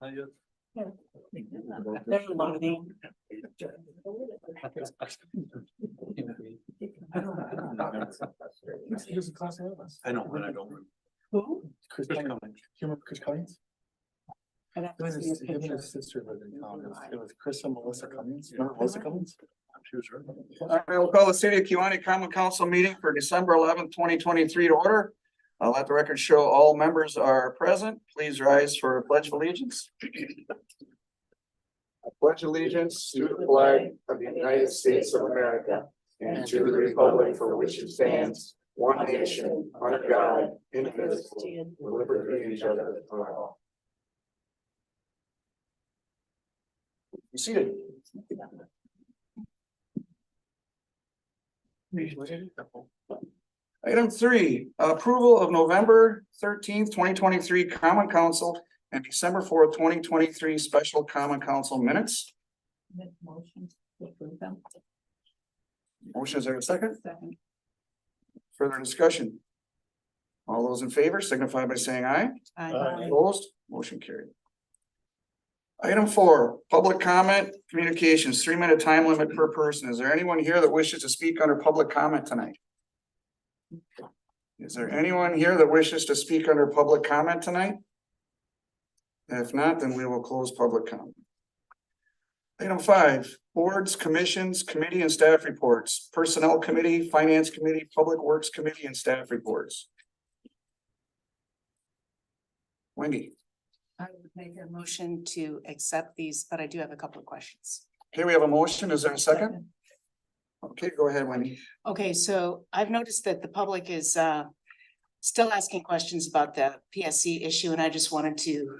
There's a lot of them. I know, but I don't. Who? Chris Cummings. I'd have It to was see a his, him and picture. his sister lived in town. It was Chris and Melissa Cummings. Remember Melissa Cummings? She was her. I will call the City of Kewaunee Common Council meeting for December 11th, 2023 to order. I'll let the record show all members are present. Please rise for a pledge of allegiance. I pledge allegiance to the flag of the United States of America and to the republic for which it stands, one nation, under God, indivisible, with liberty and justice for all. Be seated. Item 3, approval of November 13th, 2023 Common Council and December 4th, 2023 Special Common Council minutes. Motion to approve them. Motion, is there a second? Second. Further discussion? All those in favor signify by saying aye. Aye. Opposed? Motion carried. Item 4, public comment communications, 3-minute time limit per person. Is there anyone here that wishes to speak under public comment tonight? Is there anyone here that wishes to speak under public comment tonight? If not, then we will close public comment. Item 5, boards, commissions, committee and staff reports, personnel committee, finance committee, public works committee and staff reports. Wendy. I would make a motion to accept these, but I do have a couple of questions. Okay, we have a motion. Is there a second? Okay, go ahead, Wendy. Okay, so I've noticed that the public is still asking questions about the PSC issue, and I just wanted to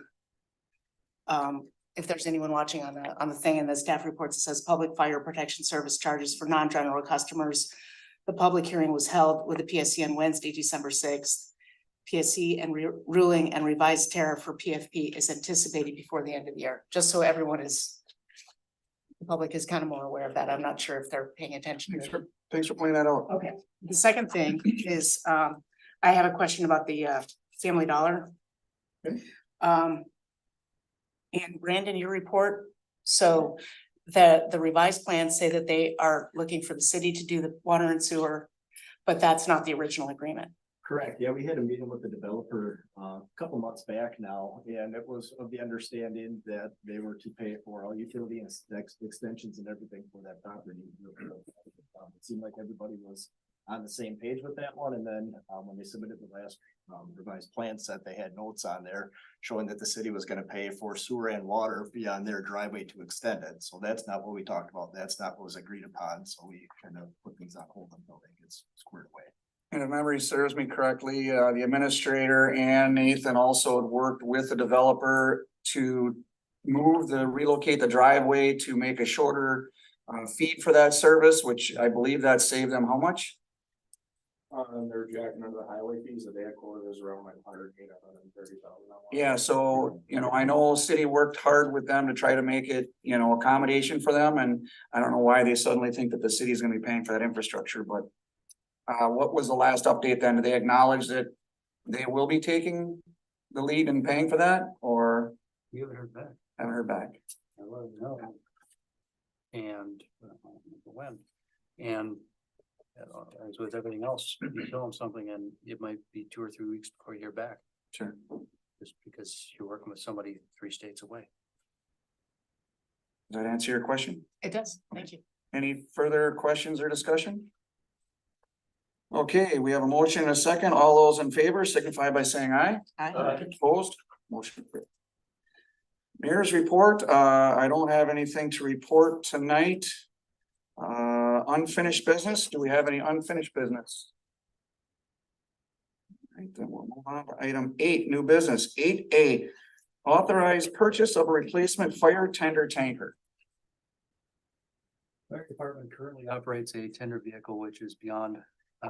if there's anyone watching on the thing in the staff reports, it says public fire protection service charges for non-general customers. The public hearing was held with the PSC on Wednesday, December 6th. PSC and ruling and revised tariff for PFP is anticipated before the end of the year, just so everyone is, the public is kind of more aware of that. I'm not sure if they're paying attention. Thanks for pointing that out. Okay, the second thing is, I have a question about the Family Dollar. Okay. And Brandon, your report, so the revised plans say that they are looking for the city to do the water and sewer, but that's not the original agreement. Correct. Yeah, we had a meeting with the developer a couple months back now, and it was of the understanding that they were to pay for all utility and extensions and everything for that property. It seemed like everybody was on the same page with that one, and then when they submitted the last revised plan set, they had notes on there showing that the city was going to pay for sewer and water beyond their driveway to extend it. So that's not what we talked about. That's not what was agreed upon. So we kind of put things on hold until they get squared away. And if memory serves me correctly, the administrator and Nathan also had worked with the developer to relocate the driveway to make a shorter feed for that service, which I believe that saved them how much? They're jacking under the highway fees. The day quoted is around like 130,000. Yeah, so, I know city worked hard with them to try to make it, accommodation for them. And I don't know why they suddenly think that the city is gonna be paying for that infrastructure, but what was the last update then? Do they acknowledge that they will be taking the lead and paying for that, or? We haven't heard back. Haven't heard back. I let them know. And when, and as with everything else, you tell them something and it might be 2 or 3 weeks before you hear back. Sure. Just because you're working with somebody 3 states away. Does that answer your question? It does. Thank you. Any further questions or discussion? Okay, we have a motion and a second. All those in favor signify by saying aye. Aye. Opposed? Motion carried. Mayor's report. I don't have anything to report tonight. Unfinished business. Do we have any unfinished business? All right, then we'll move on to item 8, new business. 8A, authorized purchase of a replacement fire tender tanker. Fire department currently operates a tender vehicle, which is beyond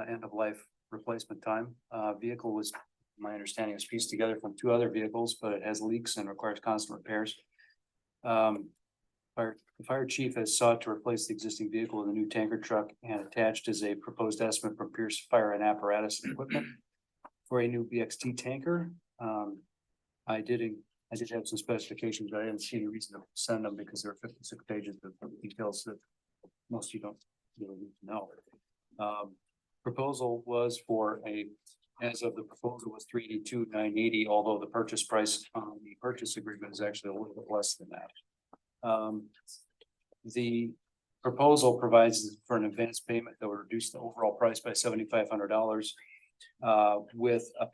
end of life replacement time. Vehicle was, my understanding, is pieced together from 2 other vehicles, but it has leaks and requires constant repairs. The fire chief has sought to replace the existing vehicle with a new tanker truck, and attached is a proposed estimate from Pierce Fire and Apparatus and Equipment for a new BXT tanker. I did I did have some specifications, but I didn't see any reason to send them because there are 56 pages of details that most of you don't really need to know. Proposal was for as of the proposal was 382,980, although the purchase price on the purchase agreement is actually a little bit less than that. The proposal provides for an advance payment that would reduce the overall price by $7,500 with a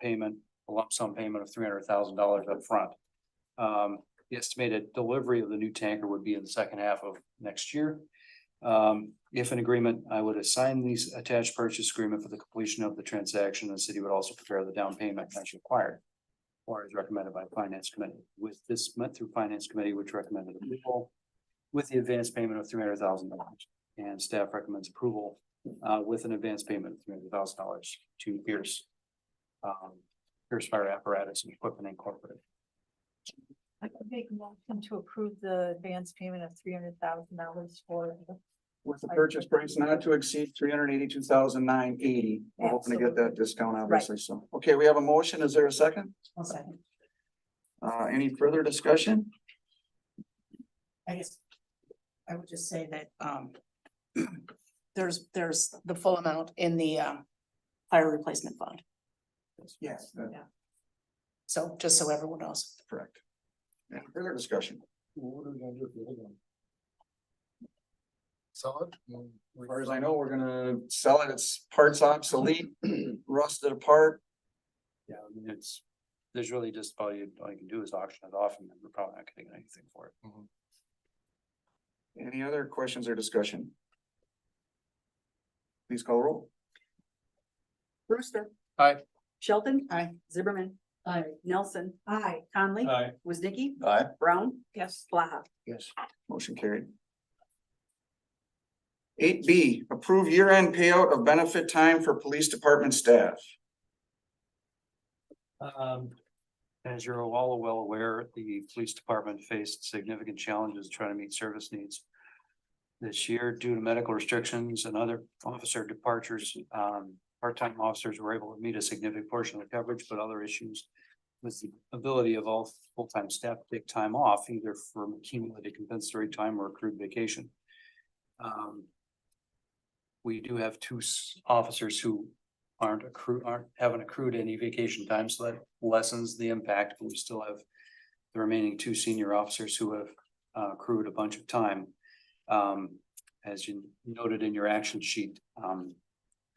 lump sum payment of $300,000 up front. The estimated delivery of the new tanker would be in the second half of next year. If an agreement, I would assign these attached purchase agreement for the completion of the transaction. The city would also prepare the down payment as required, or as recommended by Finance Committee. With this went through Finance Committee, which recommended approval with the advance payment of $300,000, and staff recommends approval with an advance payment of $300,000 to Pierce Fire Apparatus and Equipment Incorporated. I could make a motion to approve the advance payment of $300,000 for. With the purchase price not to exceed $382,980. We're hoping to get that discount, obviously, so. Okay, we have a motion. Is there a second? I'll second. Any further discussion? I guess I would just say that, there's the full amount in the, fire replacement fund. Yes. So just so everyone knows. Correct. Any further discussion? What are we gonna do with the other one? Sell it? As far as I know, we're gonna sell it. It's parts obsolete, rusted apart. Yeah, I mean, there's really just all you can do is auction it off, and then we're probably not getting anything for it. Any other questions or discussion? Please call roll. Brewster. Aye. Shelton. Aye. Zimmerman. Aye. Nelson. Aye. Conley. Aye. Wozniki. Aye. Brown. Yes. Blaha. Yes. Motion carried. 8B, approve year-end payout of benefit time for police department staff. As you're all well aware, the police department faced significant challenges trying to meet service needs this year due to medical restrictions and other officer departures. Part-time officers were able to meet a significant portion of the coverage, but other issues was the ability of all full-time staff to take time off, either from accumulated compensatory time or accrued vacation. We do have two officers who haven't accrued any vacation time, so that lessens the impact, but we still have the remaining two senior officers who have accrued a bunch of time. As you noted in your action sheet,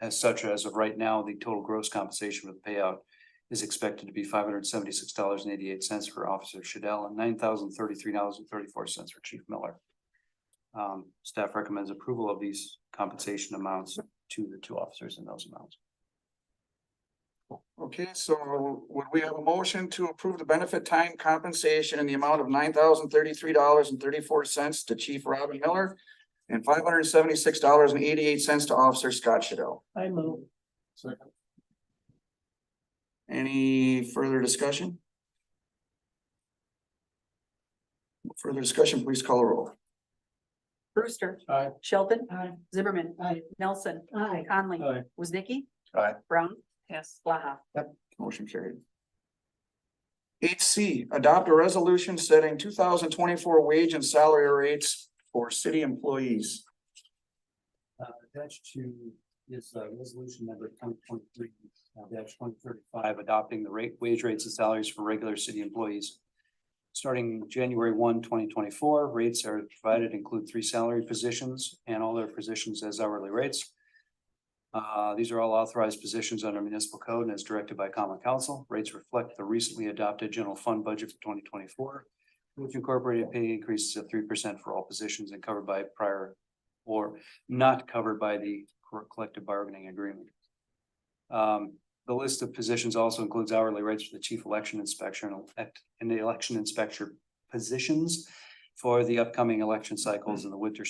as such, as of right now, the total gross compensation for the payout is expected to be $576.88 for Officer Shadell and $9,033.34 for Chief Miller. Staff recommends approval of these compensation amounts to the two officers in those amounts. Okay, so would we have a motion to approve the benefit time compensation in the amount of $9,033.34 to Chief Robin Miller and $576.88 to Officer Scott Shadell? I move. Second. Any further discussion? Further discussion, please call a roll. Brewster. Aye. Shelton. Aye. Zimmerman. Aye. Nelson. Aye. Conley. Aye. Wozniki. Aye. Brown. Yes. Blaha. Motion carried. 8C, adopt a resolution setting 2024 wage and salary rates for city employees. Attached to is resolution number 2023-2035, adopting the wage rates and salaries for regular city employees. Starting January 1, 2024, rates are provided include 3 salary positions and all their positions as hourly rates. These are all authorized positions under municipal code and as directed by common council. Rates reflect the recently adopted general fund budget for 2024, which incorporated pay increases of 3% for all positions and covered by prior or not covered by the collective bargaining agreement. The list of positions also includes hourly rates for the chief election inspector and the election inspector positions for the upcoming election cycles in the winter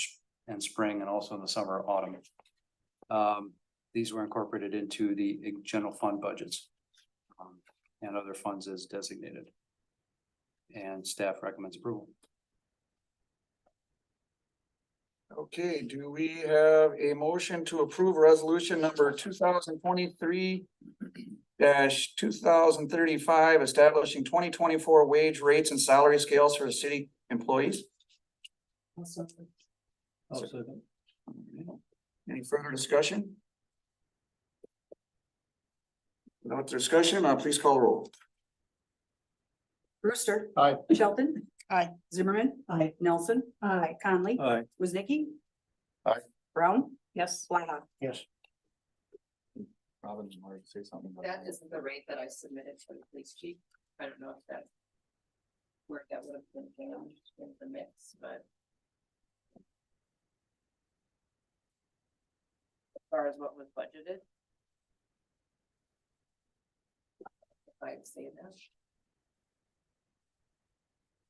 and spring and also in the summer, autumn. These were incorporated into the general fund budgets and other funds as designated. And staff recommends approval. Okay, do we have a motion to approve resolution number 2023-2035, 2035, establishing 2024 wage rates and salary scales for city employees. Any further discussion? Without discussion, please call the roll. Brewster. Aye. Shelton. Aye. Zimmerman. Aye. Nelson. Aye. Conley. Aye. Woznicki. Aye. Brown. Yes. Blackhawk. Yes. Robin, you wanted to say something? about That isn't the rate that I submitted for the police chief. I don't know if that. Where that would have been changed in the mix, but. As far as what was budgeted. If I'd say that.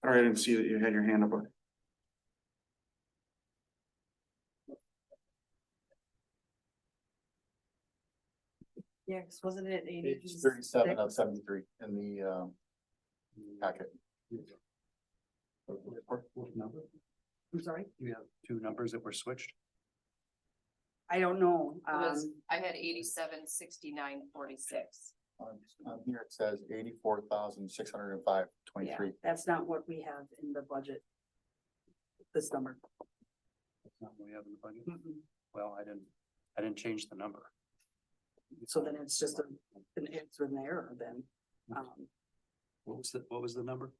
All right, I didn't see that you had your hand up. Yeah, 'cause wasn't it eighty? Page 37 of 73 in the packet. What number? I'm sorry. You have two numbers that were switched. I don't know. It was, I had 876946. On here it says 84,605.23. Yeah, that's not what we have in the budget. This number. That's not what we have in the budget. Mm-mm. Well, I didn't change the number. So then it's just an answer in there then. What was the number?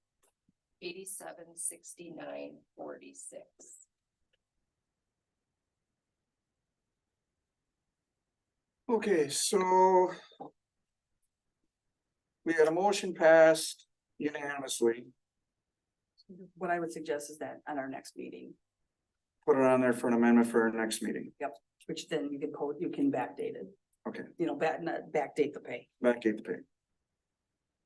876946. Okay, so we had a motion passed unanimously. What I would suggest is that on our next meeting, Put it on there for an amendment for our next meeting. which then you can you can backdate it. Okay. You know, backdate the pay. Backdate the pay.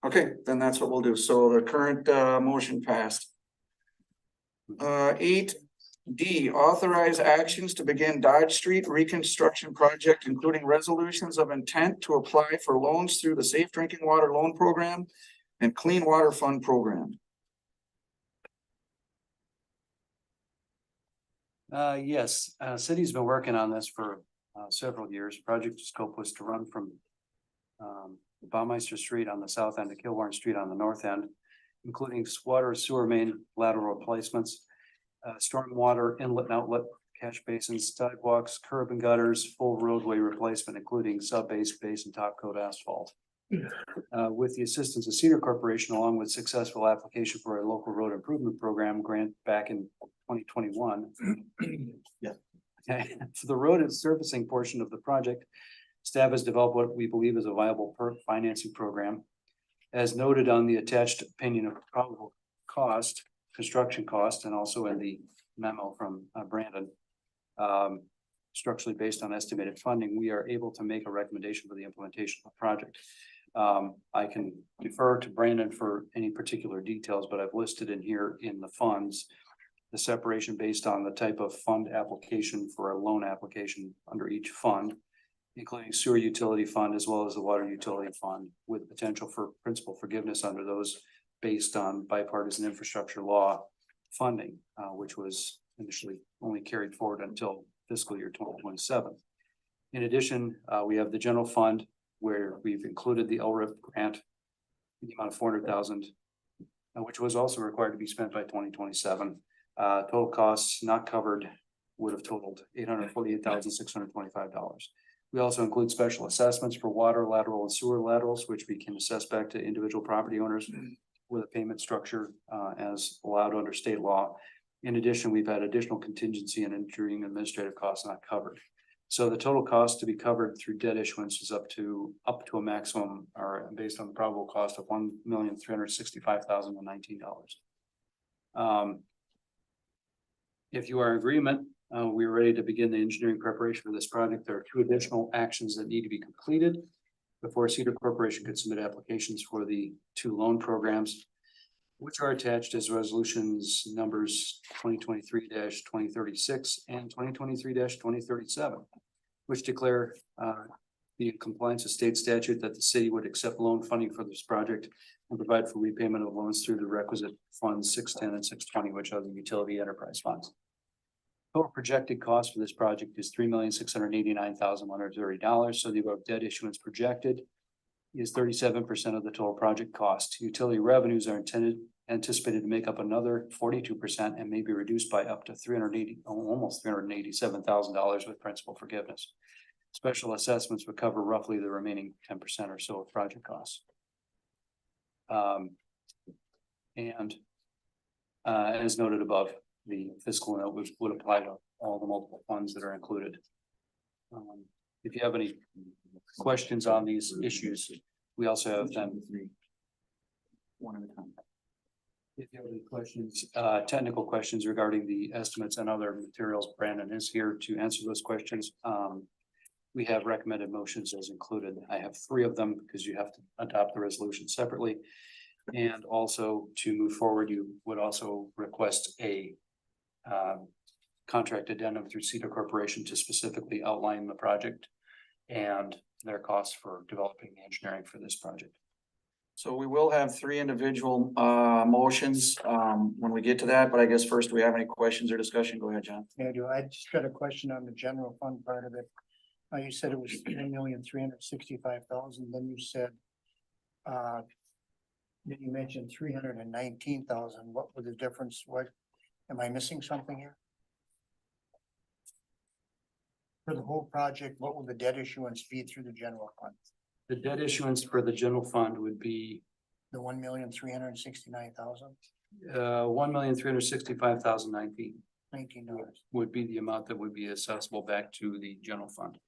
Okay, then that's what we'll do. So the current motion passed. 8D, authorize actions to begin Dodge Street reconstruction project, including resolutions of intent to apply for loans through the Safe Drinking Water Loan Program and Clean Water Fund Program. Yes, city's been working on this for several years. Project scope was to run from Baumeister Street on the south end to Kewaunee Street on the north end, including water sewer main lateral replacements, stormwater inlet and outlet catch basins, sidewalks, curb and gutters, full roadway replacement, including sub-base, base and top coat asphalt. With the assistance of Cedar Corporation, along with successful application for a local road improvement program grant back in 2021. Yeah. Okay, for the road and surfacing portion of the project, staff has developed what we believe is a viable financing program. As noted on the attached opinion of probable cost, construction cost, and also in the memo from Brandon. Structurally based on estimated funding, we are able to make a recommendation for the implementation of the project. I can defer to Brandon for any particular details, but I've listed in here in the funds the separation based on the type of fund application for a loan application under each fund, including sewer utility fund as well as the water utility fund, with potential for principal forgiveness under those based on bipartisan infrastructure law funding, which was initially only carried forward until fiscal year 2027. In addition, we have the general fund where we've included the LRIP grant in the amount of 400,000, which was also required to be spent by 2027. Total costs not covered would have totaled $848,625. We also include special assessments for water lateral and sewer laterals, which we can assess back to individual property owners with a payment structure as allowed under state law. In addition, we've had additional contingency and injury and administrative costs not covered. So the total cost to be covered through debt issuance is up to a maximum, or based on the probable cost of $1,365,019. If you are in agreement, we are ready to begin the engineering preparation for this project. There are two additional actions that need to be completed before Cedar Corporation could submit applications for the two loan programs, which are attached as resolutions numbers 2023-2036 and 2023-2037, which declare the compliance with state statute that the city would accept loan funding for this project and provide for repayment of loans through the requisite funds 610 and 620, which are the utility enterprise funds. Total projected cost for this project is $3,689,130. So the above debt issuance projected is 37% of the total project cost. Utility revenues are anticipated to make up another 42% and may be reduced by up to almost $387,000 with principal forgiveness. Special assessments would cover roughly the remaining 10% or so of project costs. As noted above, the fiscal note would apply to all the multiple funds that are included. If you have any questions on these issues, we also have them. One at a time. If you have any questions, technical questions regarding the estimates and other materials, Brandon is here to answer those questions. We have recommended motions as included. I have 3 of them because you have to adopt the resolution separately. And also to move forward, you would also request a contract addendum through Cedar Corporation to specifically outline the project and their costs for developing the engineering for this project. So we will have 3 individual motions when we get to that, but I guess first, do we have any questions or discussion? Go ahead, John. Yeah, I do. I just got a question on the general fund part of it. You said it was $1,365,000, then you said, then you mentioned 319,000. What was the difference? What, am I missing something here? For the whole project, what will the debt issuance be through the general fund? The debt issuance for the general fund would be The 1,369,000, $1,365,019 $19. would be the amount that would be accessible back to the general fund.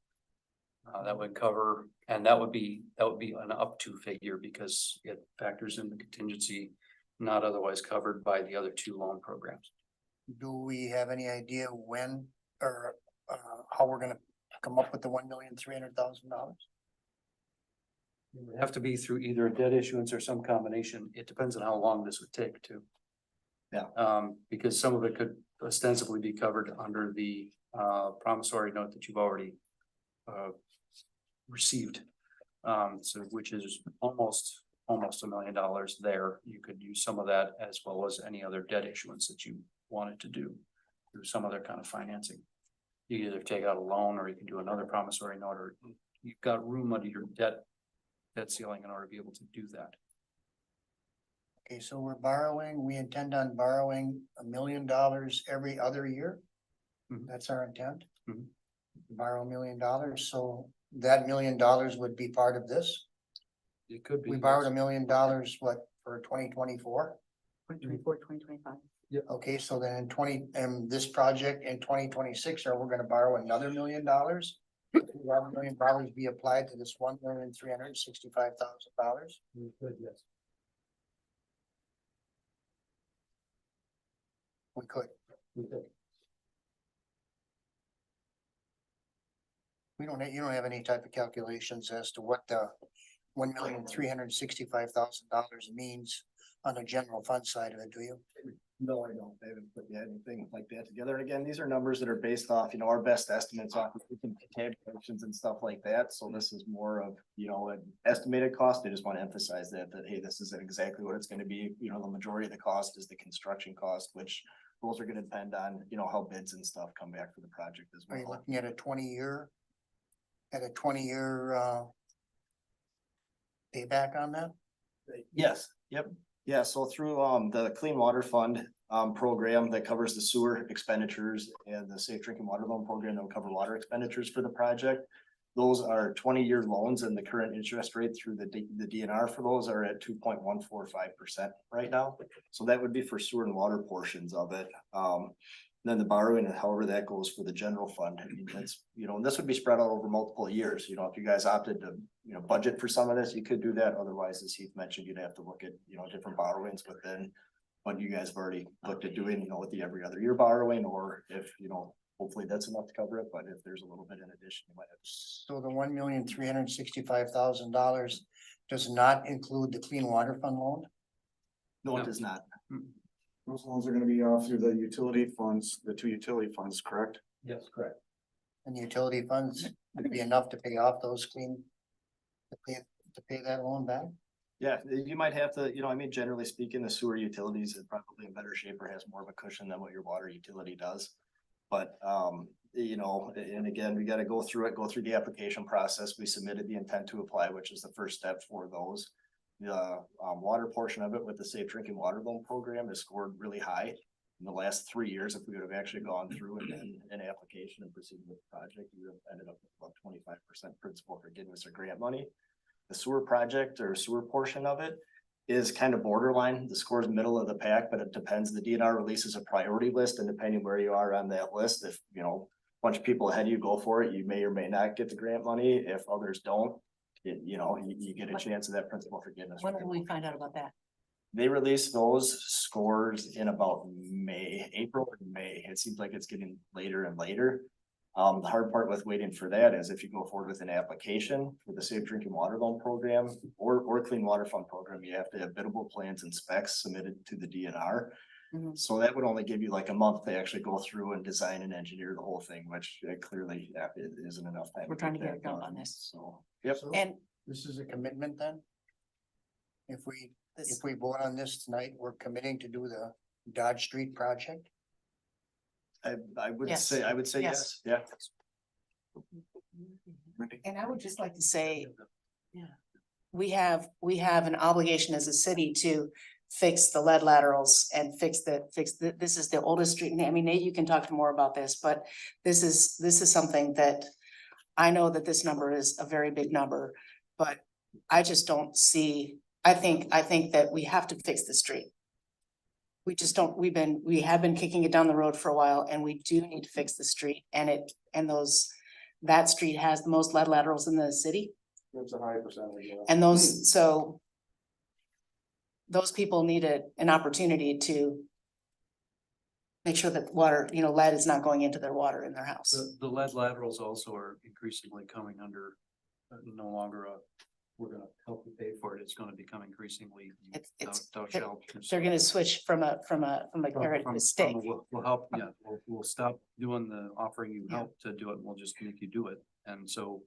That would cover, and that would be an up to figure because it factors in the contingency not otherwise covered by the other 2 loan programs. Do we have any idea when or how we're gonna come up with the $1,300,000? It would have to be through either a debt issuance or some combination. It depends on how long this would take too. Yeah. Because some of it could ostensibly be covered under the promissory note that you've already received. So which is almost $1 million there. You could use some of that as well as any other debt issuance that you wanted to do through some other kind of financing. You either take out a loan or you can do another promissory note, or you've got room under your debt ceiling in order to be able to do that. Okay, so we intend on borrowing $1 million every other year? Mhm. That's our intent? Mhm. Borrow $1 million, so that $1 million would be part of this? It could be. We borrowed $1 million, what, for 2024? 2024, 2025. Okay, so then this project in 2026, are we gonna borrow another $1 million? Will $1 million be applied to this $1,365,000? You could, yes. We could. You could. You don't have any type of calculations as to what the $1,365,000 means on the general fund side of it, do you? No, I don't. I haven't put anything like that together. And again, these are numbers that are based off, our best estimates off of calculations and stuff like that. So this is more of, an estimated cost. I just want to emphasize that, hey, this isn't exactly what it's going to be. The majority of the cost is the construction cost, which those are going to depend on, how bids and stuff come back for the project as Are you well. looking at a 20-year payback on that? Yes, yep. Yeah, so through the Clean Water Fund program that covers the sewer expenditures and the Safe Drinking Water Loan Program that will cover water expenditures for the project. Those are 20-year loans, and the current interest rate through the DNR for those are at 2.145% right now. So that would be for sewer and water portions of it. Then the borrowing, and however that goes for the general fund, that's, and this would be spread out over multiple years. If you guys opted to, budget for some of this, you could do that. Otherwise, as Heath mentioned, you'd have to look at, different borrowings within what you guys have already looked at doing, with the every other year borrowing, or if, hopefully that's enough to cover it. But if there's a little bit in addition, you might have to. So the $1,365,000 does not include the Clean Water Fund loan? No, it does not. Those loans are gonna be off through the utility funds, the 2 utility funds, correct? Yes, correct. And the utility funds would be enough to pay off those to pay that loan back? Yeah, you might have to, generally speaking, the sewer utilities is probably in better shape or has more of a cushion than what your water utility does. But you know, and again, we gotta go through the application process. We submitted the intent to apply, which is the first step for those. The water portion of it with the Safe Drinking Water Loan Program has scored really high. In the last 3 years, if we would have actually gone through and then an application and proceeded with the project, we would have ended up with about 25% principal forgiveness or grant money. The sewer project or sewer portion of it is kind of borderline. The score is middle of the pack, but it depends. The DNR releases a priority list, and depending where you are on that list, if you know a bunch of people ahead of you go for it, you may or may not get the grant money. If others don't, you get a chance of that principal forgiveness. When will we find out about that? They release those scores in about April and May. It seems like it's getting later and later. The hard part with waiting for that is if you go forward with an application for the Safe Drinking Water Loan Program or Clean Water Fund Program, you have to have biddable plans and specs submitted to the DNR. Mhm. So that would only give you like a month to actually go through and design and engineer the whole thing, which clearly it isn't enough time. We're trying to get that it done done. on this. So, yep. So And this is a commitment then? If we this, vote on this tonight, we're committing to do the Dodge Street project? I would Yes. say, Yes. yes, yeah. and I would just like to say, we have an obligation as a city to fix the lead laterals and this is the oldest street. I mean, Nate, you can talk more about this, but this is something that I know that this number is a very big number, but I just don't see, I think that we have to fix the street. We just don't, we have been kicking it down the road for a while and we do need to fix the street that street has the most lead laterals in the city. It's a high percentage. Yeah. And those people need an opportunity to make sure that water, lead is not going into their water in their house. The lead laterals also are increasingly coming under no longer we're gonna help you pay for it. It's gonna become increasingly. They're gonna switch from a carrot to a stick. We'll help, yeah, we'll stop doing the offering you help to do it, and we'll just make you do it, and so.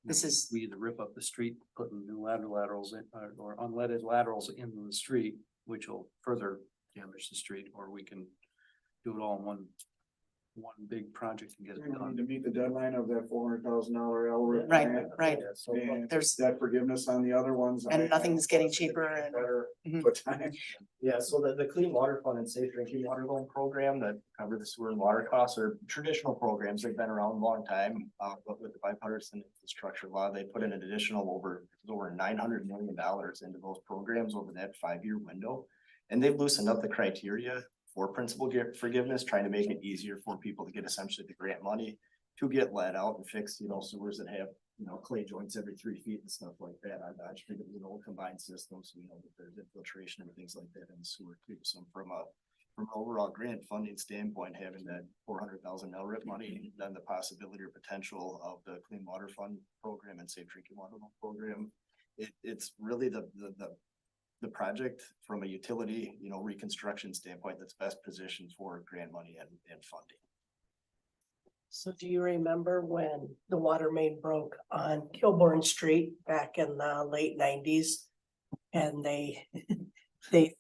We either rip up the street, putting new laterals in, or unleaded laterals into the street, which will further damage the street, or we can do it all in one big project and get We it need done. to meet the deadline of that $400,000 LRIP. Right, grant. right. And There's- debt forgiveness on the other ones. And nothing's getting cheaper and- Better Mhm. put time. Yeah, so the Clean Water Fund and Safe Drinking Water Loan Program that cover the sewer and water costs are traditional programs. They've been around a long time. But with the bipartisan infrastructure law, they put in an additional over $900 million into those programs over that 5-year window. And they've loosened up the criteria for principal forgiveness, trying to make it easier for people to get essentially the grant money to get lead out and fix, sewers that have, clay joints every 3 feet and stuff like that. I Dodge think it was an old combined system, so that there's infiltration and things like that in the sewer too. So from an overall grant funding standpoint, having that $400,000 LRIP money, then the possibility or potential of the Clean Water Fund Program and Safe Drinking Water Loan Program, it's really the project from a utility, reconstruction standpoint that's best positioned for grant money and funding. So do you remember when the water main broke on Kilbourne Street back in the late 90s? And they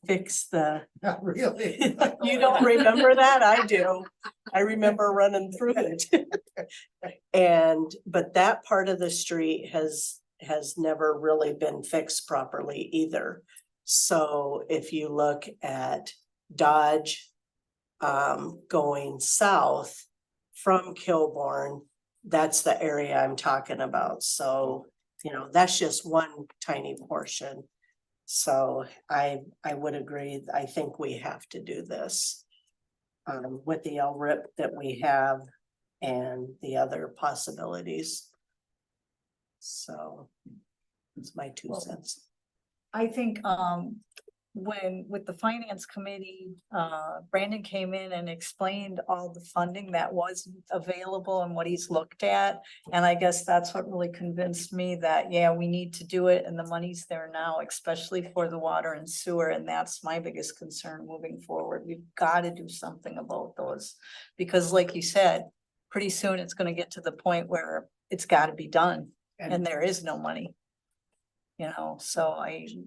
fixed the, Not really. you don't remember that? I do. I remember running through it. But that part of the street has never really been fixed properly either. So if you look at Dodge going south from Kilbourne, that's the area I'm talking about. So, that's just one tiny portion. So I would agree. I think we have to do this with the LRIP that we have and the other possibilities. So it's my 2 cents. I think, when, with the finance committee, Brandon came in and explained all the funding that was available and what he's looked at. And I guess that's what really convinced me that, yeah, we need to do it and the money's there now, especially for the water and sewer. And that's my biggest concern moving forward. We've got to do something about those. Because like you said, pretty soon it's going to get to the point where it's got to be done and there is no money. So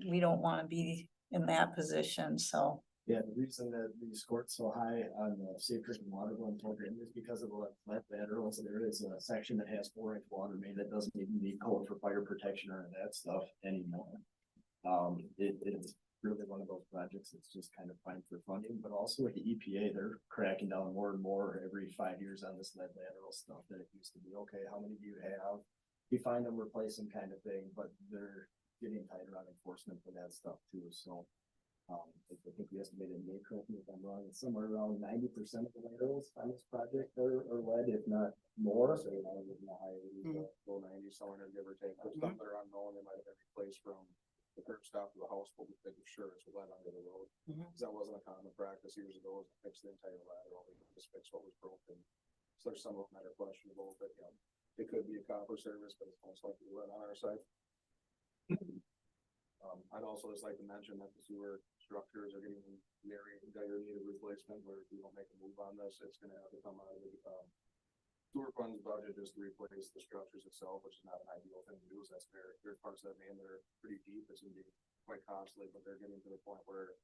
we don't want to be in that position, so. Yeah, the reason that we scored so high on the safe drinking water going program is because of the lead laterals. There is a section that has 4-inch water main that doesn't even need code for fire protection or that stuff anymore. It is really one of those projects that's just kind of fine for funding, but also with the EPA, they're cracking down more and more every 5 years on this lead lateral stuff that it used to be, okay, how many do you have? You find them, replace them kind of thing, but they're getting tighter on enforcement for that stuff too, so. I think we estimated, Nate, correct me if I'm wrong, it's somewhere around 90% of the laterals on this project are lead, if not more. So, you know, in the high 80s, low 90s, somewhere in there, give or take, there's some that are unknown, they might have been replaced from the curb stop to the house, but we think for sure it's lead under the road. Cause that wasn't a common practice years ago, was to fix the entire lateral, we just fix what was broken. So there's some of them that are questionable, but you know, it could be a copper service, but it's most likely lead on our side. I'd also just like to mention that the sewer structures are getting very dire need of replacement, where if we don't make a move on this, it's gonna have to come out of the, sewer funds budget just to replace the structures itself, which is not an ideal thing to do, is that's there's parts of that main that are pretty deep, it's gonna be quite costly, but they're getting to the point where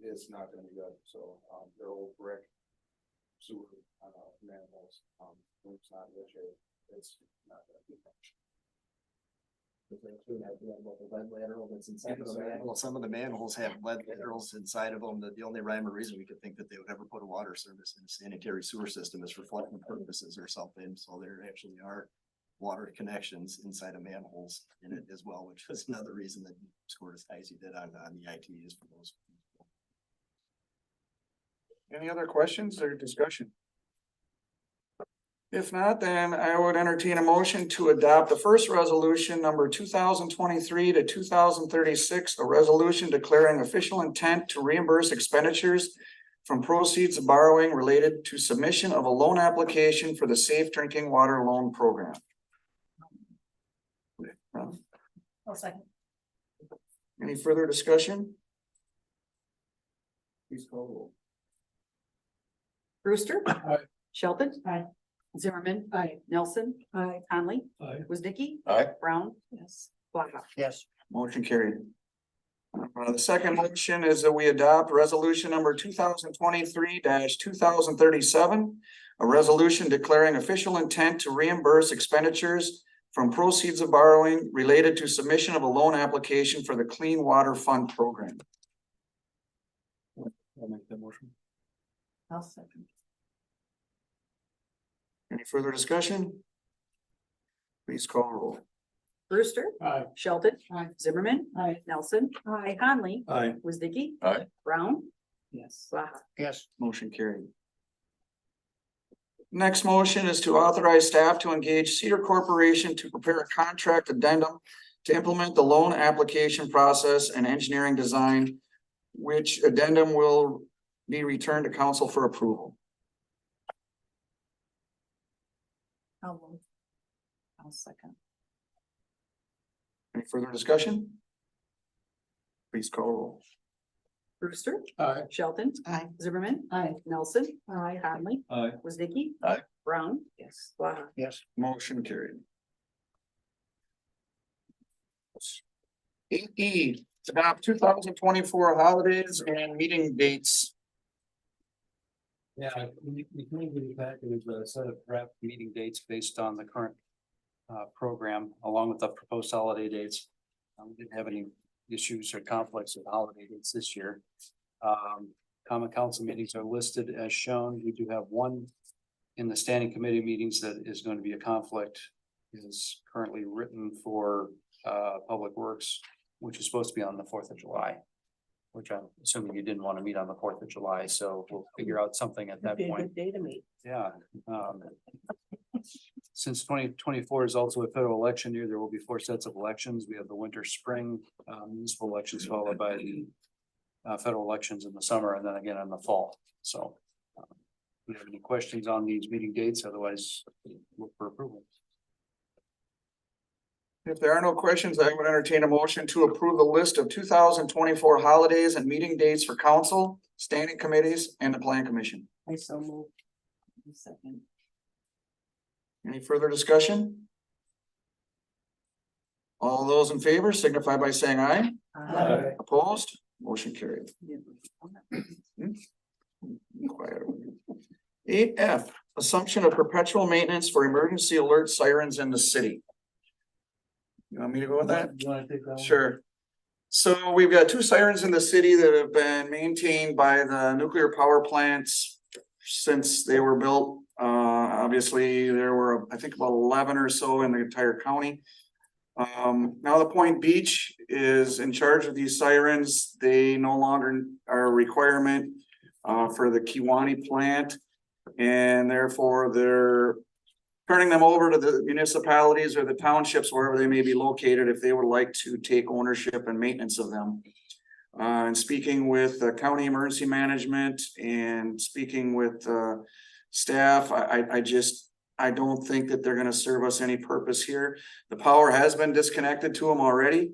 it's not gonna be good, so, their old brick sewer, manholes, it's not in good shape, it's not gonna be much. The lead lateral that's inside of the manhole. Some of the manholes have lead laterals inside of them. The only rhyme or reason we could think that they would ever put a water service in a sanitary sewer system is for flooding purposes or something. So there actually are water connections inside of manholes in it as well, which is another reason that you scored as high as you did on the ITs for those. Any other questions or discussion? If not, then I would entertain a motion to adopt the first resolution number 2023 to 2036, a resolution declaring official intent to reimburse expenditures from proceeds of borrowing related to submission of a loan application for the Safe Drinking Water Loan Program. I'll second. Any further discussion? Please call roll. Brewster. Aye. Shelton. Aye. Zimmerman. Aye. Nelson. Aye. Conley. Aye. Wasnicki. Aye. Brown. Yes. Blaha. Yes. Motion carried. The second motion is that we adopt resolution number 2023-2037, a resolution declaring official intent to reimburse expenditures from proceeds of borrowing related to submission of a loan application for the Clean Water Fund Program. I'll make that motion. I'll second. Any further discussion? Please call roll. Brewster. Aye. Shelton. Aye. Zimmerman. Aye. Nelson. Aye. Conley. Aye. Wasnicki. Aye. Brown. Yes. Blaha. Yes. Motion carried. Next motion is to authorize staff to engage Cedar Corporation to prepare a contract addendum to implement the loan application process and engineering design, which addendum will be returned to council for approval. I'll second. Any further discussion? Please call roll. Brewster. Aye. Shelton. Aye. Zimmerman. Aye. Nelson. Aye. Conley. Aye. Wasnicki. Aye. Brown. Yes. Blaha. Yes. Motion carried. 8E, adopt 2024 holidays and meeting dates. Yeah, we can give you back with a set of draft meeting dates based on the current program, along with the proposed holiday dates. We didn't have any issues or conflicts with holiday dates this year. Common council meetings are listed as shown. We do have one in the standing committee meetings that is going to be a conflict. It is currently written for Public Works, which is supposed to be on the 4th of July. Which I'm assuming you didn't want to meet on the 4th of July, so we'll figure out something at that Be a point. good day to meet. Yeah. Since 2024 is also a federal election year, there will be 4 sets of elections. We have the winter, spring municipal elections, followed by the federal elections in the summer, and then again in the fall. So do you have any questions on these meeting dates? Otherwise, look for approval. If there are no questions, I would entertain a motion to approve the list of 2024 holidays and meeting dates for council, standing committees, and the plan commission. I so move. Second. Any further discussion? All those in favor signify by saying aye. Aye. Opposed? Motion carried. Quiet over here. 8F, assumption of perpetual maintenance for emergency alert sirens in the city. You want me to go with that? You wanna take that one? Sure. So we've got 2 sirens in the city that have been maintained by the nuclear power plants since they were built. Obviously, there were, I think, about 11 or so in the entire county. Now the Point Beach is in charge of these sirens. They no longer are a requirement for the Kewaunee plant. And therefore they're turning them over to the municipalities or the townships, wherever they may be located, if they would like to take ownership and maintenance of them. And speaking with county emergency management and speaking with staff, I don't think that they're gonna serve us any purpose here. The power has been disconnected to them already.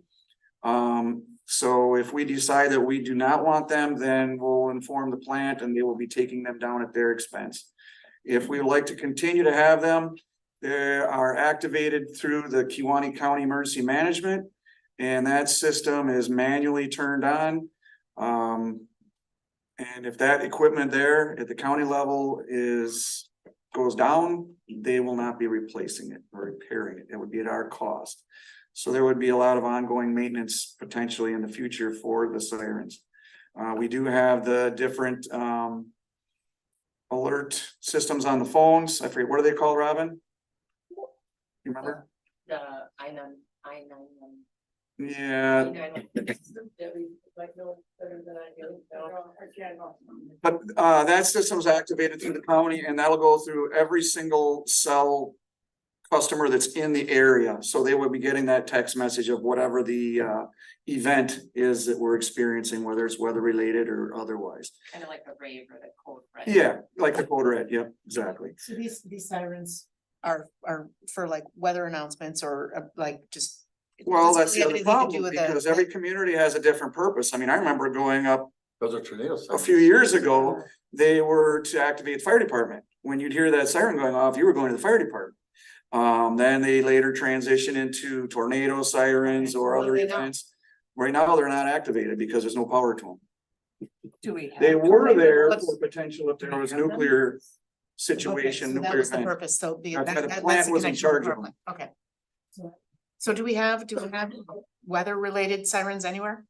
So if we decide that we do not want them, then we'll inform the plant and they will be taking them down at their expense. If we would like to continue to have them, they are activated through the Kewaunee County Emergency Management. And that system is manually turned on. And if that equipment there at the county level goes down, they will not be replacing it or repairing it. It would be at our cost. So there would be a lot of ongoing maintenance potentially in the future for the sirens. We do have the different alert systems on the phones. I forget, what are they called, Robin? You remember? The I-9. Yeah, but that system's activated through the county and that'll go through every single cell customer that's in the area. So they would be getting that text message of whatever the event is that we're experiencing, whether it's weather related or otherwise. Kind of like a rave or the code red. Yeah, like the code red. Yep, exactly. So these sirens are for like weather announcements or like just. Well, doesn't that's the really other have anything to do problem with the- because every community has a different purpose. I mean, I remember going up Those are tornado a sirens. few years ago, they were to activate the fire department. When you'd hear that siren going off, you were going to the fire department. Then they later transitioned into tornado sirens or What do other they now? events. Right now, they're not activated because there's no power to them. Do we? They have were tornado? there What's- for potential if there was have them? nuclear Okay, situation, so that nuclear was the event. purpose, so the. That's why the that's plant the was in connection with charge of Portland. Okay. So do we have weather related sirens anywhere?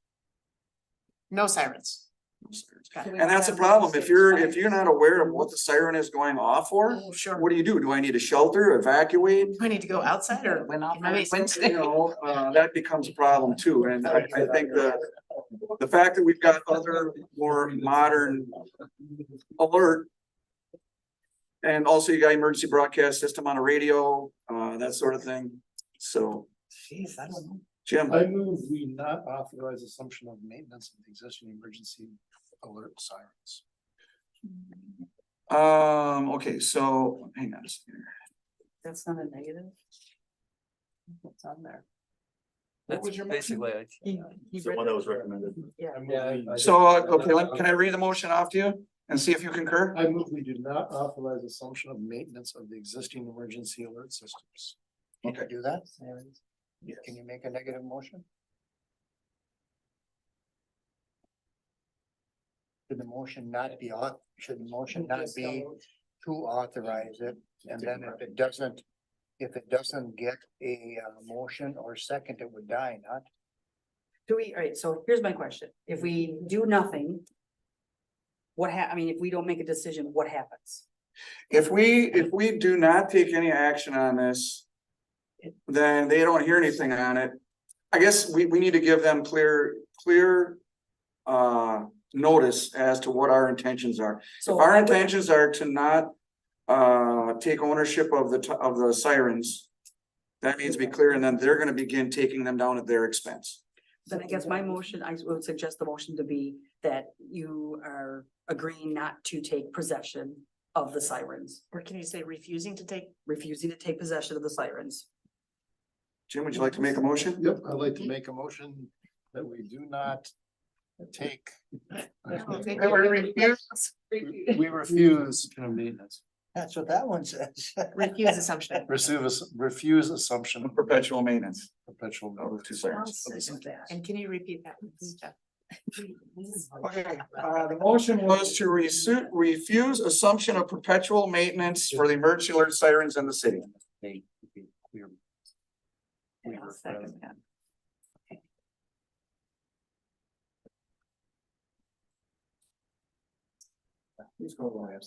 No sirens. Got it. And that's a problem. If you're not aware of what the siren is going off for, Oh, sure. what do? Do I need to shelter, evacuate? Do I need to go outside or? Went off in my basement? You know, that becomes a problem too, and I think the fact that we've got other more modern alert. And also you got emergency broadcast system on a radio, that sort of thing, so, Jeez, I don't know. Jim. I move we not authorize assumption of maintenance of the existing emergency alert sirens. Okay, so, hang on a second here. That's not a negative. What's on there? What was your motion? Basically, He The one that was recommended. Yeah. So, okay, can I read the motion off to you and see if you concur? I move we do not authorize assumption of maintenance of the existing emergency alert systems. Can you do that? Yes. Can you make a negative motion? Should the motion not be should the motion not be to authorize it? And then if it doesn't get a motion or second, it would die, not? Do we, all right, so here's my question. If we do nothing. I mean, if we don't make a decision, what happens? If we do not take any action on this, then they don't hear anything on it. I guess we need to give them clear notice as to what our intentions are. If So our I would- intentions are to not take ownership of the sirens, that needs to be clear, and then they're gonna begin taking them down at their expense. Then I guess my motion, I would suggest the motion to be that you are agreeing not to take possession of the sirens, Or can you say refusing to take? refusing to take possession of the sirens. Jim, would you like to make a motion? Yep, I'd like to make a motion that we do not take. We refuse. kind of maintenance. That's what that one says. Refuse assumption. Refuse assumption of Perpetual maintenance perpetual. of the two sirens. I'll second that. And can you repeat that? please, Jeff? Okay, the motion was to refuse assumption of perpetual maintenance for the emergency alert sirens in the city. They would be clear. I'll second that. Please go ahead.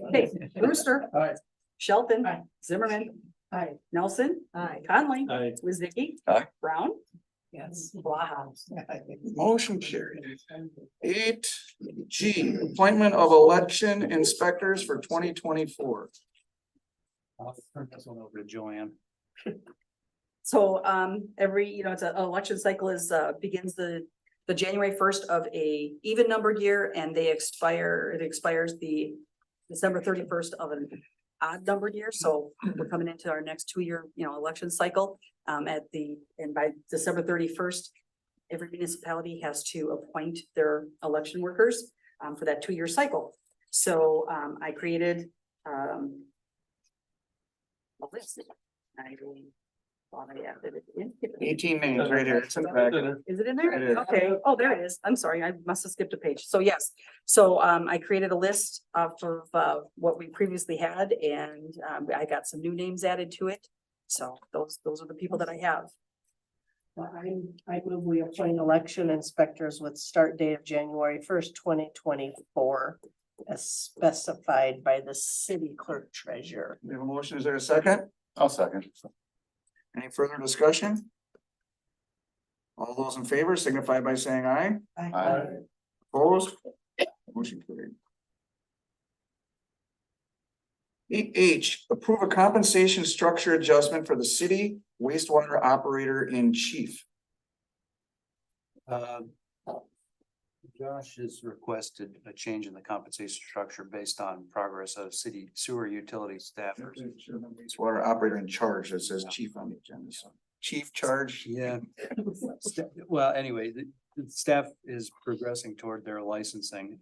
Okay, Brewster. Aye. Shelton. Zimmerman. Aye. Nelson. Aye. Conley. Aye. Wiznicki. Aye. Brown. Yes. Blaha. Motion carried. 8G, appointment of election inspectors for 2024. I'll turn this one over to Joanne. So, every, it's an election cycle begins the January 1st of a even numbered year, and it expires the December 31st of an odd numbered year. So we're coming into our next 2-year, election cycle. And by December 31st, every municipality has to appoint their election workers, for that 2-year cycle. So, I created, a list. I really thought I added it in. 18 names right here. It's in the back. Is it in there? It is. Okay. Oh, there it is. I'm sorry. I must have skipped a page. So yes. So I created a list of what we previously had, and I got some new names added to it. So those are the people that I have. I move we appoint election inspectors with start date of January 1st, 2024. As specified by the city clerk treasurer. We have a motion. Is there a second? I'll second. Any further discussion? All those in favor signify by saying aye. Aye. Opposed? Motion carried. 8H, approve a compensation structure adjustment for the city wastewater operator in chief. Josh has requested a change in the compensation structure based on progress of city sewer utility staffers. Wastewater operator in charge, that says chief on the agenda, so chief charge. Yeah. Well, anyway, the staff is progressing toward their licensing.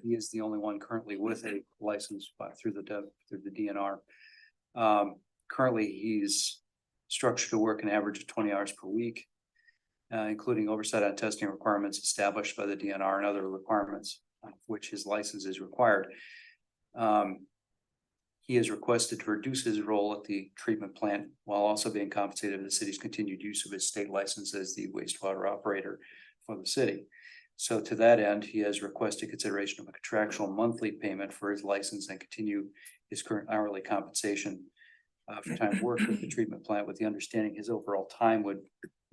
He is the only one currently with a license through the DNR. Currently, he's structured to work an average of 20 hours per week, including oversight on testing requirements established by the DNR and other requirements of which his license is required. He has requested to reduce his role at the treatment plant while also being compensated for the city's continued use of his state license as the wastewater operator for the city. So to that end, he has requested consideration of a contractual monthly payment for his license and continue his current hourly compensation for time worked with the treatment plant, with the understanding his overall time would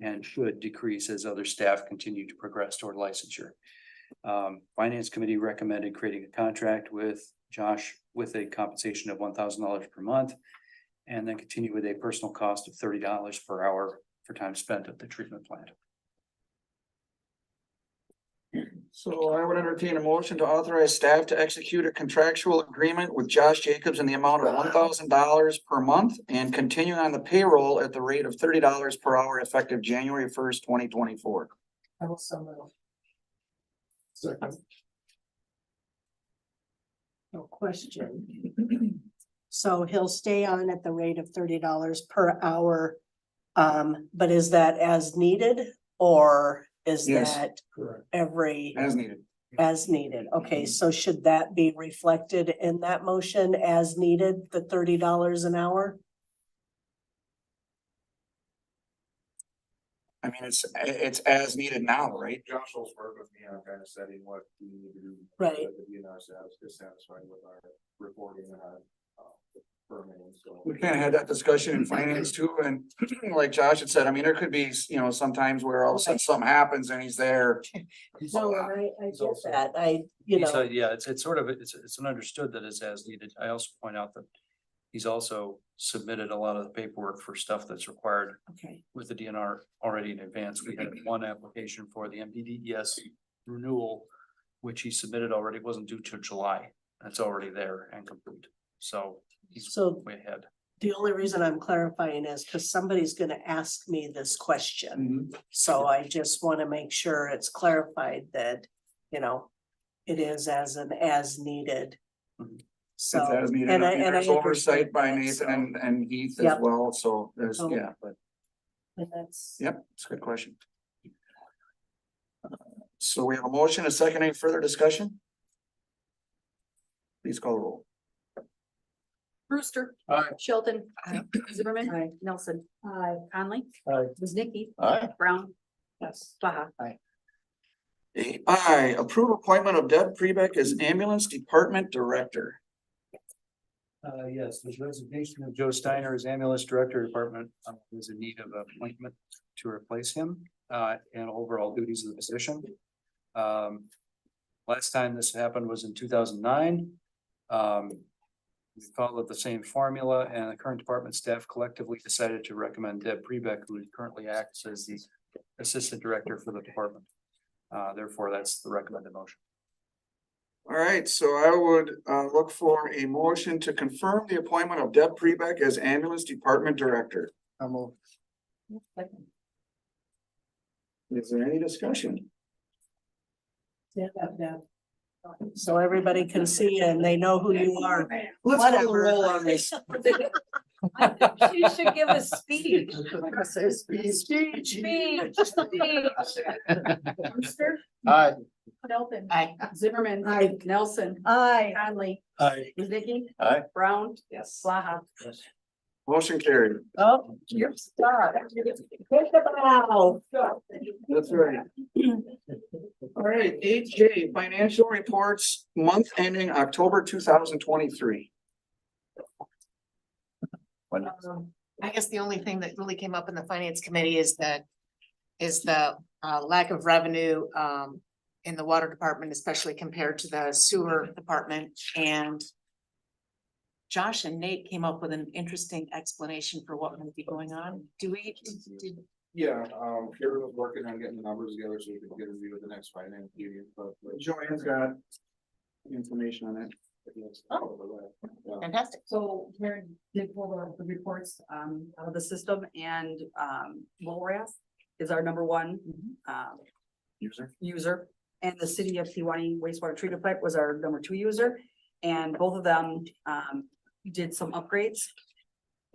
and should decrease as other staff continue to progress toward licensure. Finance Committee recommended creating a contract with Josh with a compensation of $1,000 per month, and then continue with a personal cost of $30 per hour for time spent at the treatment plant. So I would entertain a motion to authorize staff to execute a contractual agreement with Josh Jacobs in the amount of $1,000 per month and continue on the payroll at the rate of $30 per hour effective January 1st, 2024. I will so move. Second. No question. So he'll stay on at the rate of $30 per hour. But is that as needed or is Yes. that Correct. every, As needed. as needed? Okay, so should that be reflected in that motion as needed, the $30 an hour? I mean, it's as needed now, right? Josh will work with me on kind of setting what we need to do. Right. That the DNR is satisfied with our reporting and our permitting, so. We kind of had that discussion in finance too, and like Josh had said, I mean, there could be, sometimes where all of a sudden something happens and he's there. No, I He's get also- that. So, yeah, it's sort of, it's an understood that it's as needed. I also point out that he's also submitted a lot of the paperwork for stuff that's required Okay, with the DNR already in advance. We had one application for the MPDES renewal, which he submitted already, wasn't due till July. That's already there and complete. So he's so way ahead. the only reason I'm clarifying is because somebody's gonna ask me this question. Mhm. So I just want to make sure it's clarified that, it is as needed. Mhm. So. It's as needed, and I- and and I there's oversight understand by that, Nathan so- and Heath as Yep. well, so there's, So- yeah, but, And that's. yep, it's a good question. So we have a motion, a second, any further discussion? Please call the roll. Brewster. Aye. Shelton. Zimmerman. Nelson. Conley. Aye. Woznicki. Aye. Brown. Yes. Baha. I approve appointment of Deb Prebeck as ambulance department director. Yes, the resignation of Joe Steiner as ambulance director department is in need of appointment to replace him and overall duties of the position. Last time this happened was in 2009. We followed the same formula, and the current department staff collectively decided to recommend Deb Prebeck, who currently acts as the assistant director for the department. Therefore, that's the recommended motion. All right, so I would look for a motion to confirm the appointment of Deb Prebeck as ambulance department director. I'll move. Is there any discussion? So everybody can see and they know who you are. Let's call the roll on this. You should give a speech. Speech. Brewster. Aye. Shelton. Aye. Zimmerman. Nelson. Aye. Conley. Aye. Woznicki. Aye. Brown. Yes. Blaha. Motion carried. Oh, you're stuck. Take a bow. That's right. All right, 8J, financial reports, month ending October 2023. I guess the only thing that really came up in the finance committee is the lack of revenue in the water department, especially compared to the sewer department. And Josh and Nate came up with an interesting explanation for what might be going on. Yeah, Karen was working on getting the numbers together so we could get a review of the next finance meeting, but. Joanne's got information on that. Yeah. Fantastic. So Karen did pull the reports out of the system, and Lowrath is our number one user. And the city of Kewaunee wastewater treatment plant was our number 2 user, and both of them did some upgrades.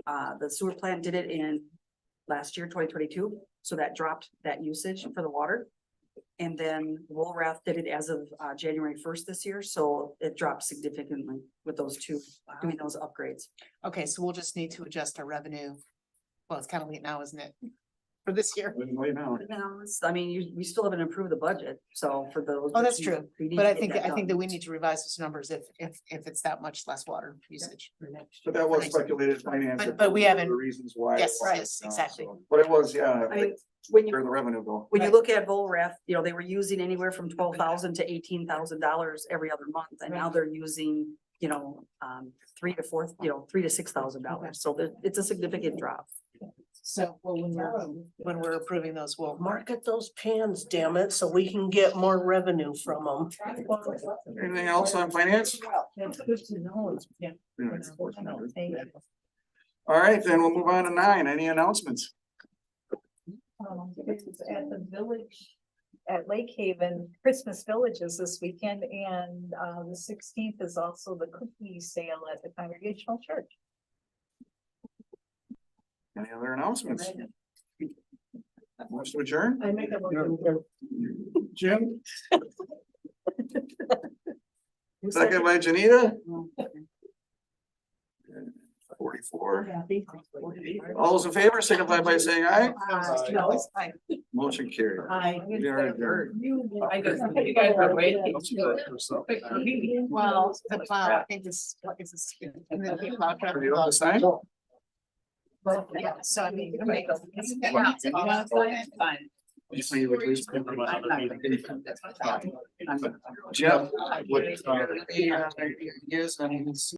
The sewer plant did it in last year, 2022, so that dropped that usage for the water. And then Woolrath did it as of January 1st this year, so it dropped significantly with those two doing those upgrades. Okay, so we'll just need to adjust our revenue. Well, it's kind of late now, isn't it? For this year. Wait now. I mean, we still haven't improved the budget, so for those. Oh, that's true. we need But to I get think that that done. we need to revise those numbers if it's that much less water usage. But that was speculated finance. But we haven't- The reasons why. Yes, it was, yes, you know, exactly. so- But it was, yeah, I mean, when you where the revenue go. When you look at Volrath, they were using anywhere from $12,000 to $18,000 every other month, and now they're using, $3,000 to $4,000, $3,000 to $6,000. So it's a significant drop. So when we're approving those, we'll Market those pans, damn it, so we can get more revenue from them. Anything else on finance? That's good to know. Yeah. All right, then we'll move on to 9. Any announcements? It's at the village, at Lake Haven, Christmas Villages this weekend, and the 16th is also the cookie sale at the Congregational Church. Any other announcements? Motion to adjourn? I make a motion. Jim? Second by Janita? 44. All those in favor, signify by saying aye. Motion carried. We are adjourned. You guys are waiting. well, the plow, I think this is. And then the plow truck. Are you on the sign? Yeah, so I mean. You say you would please. Jeff. What, yes, I mean,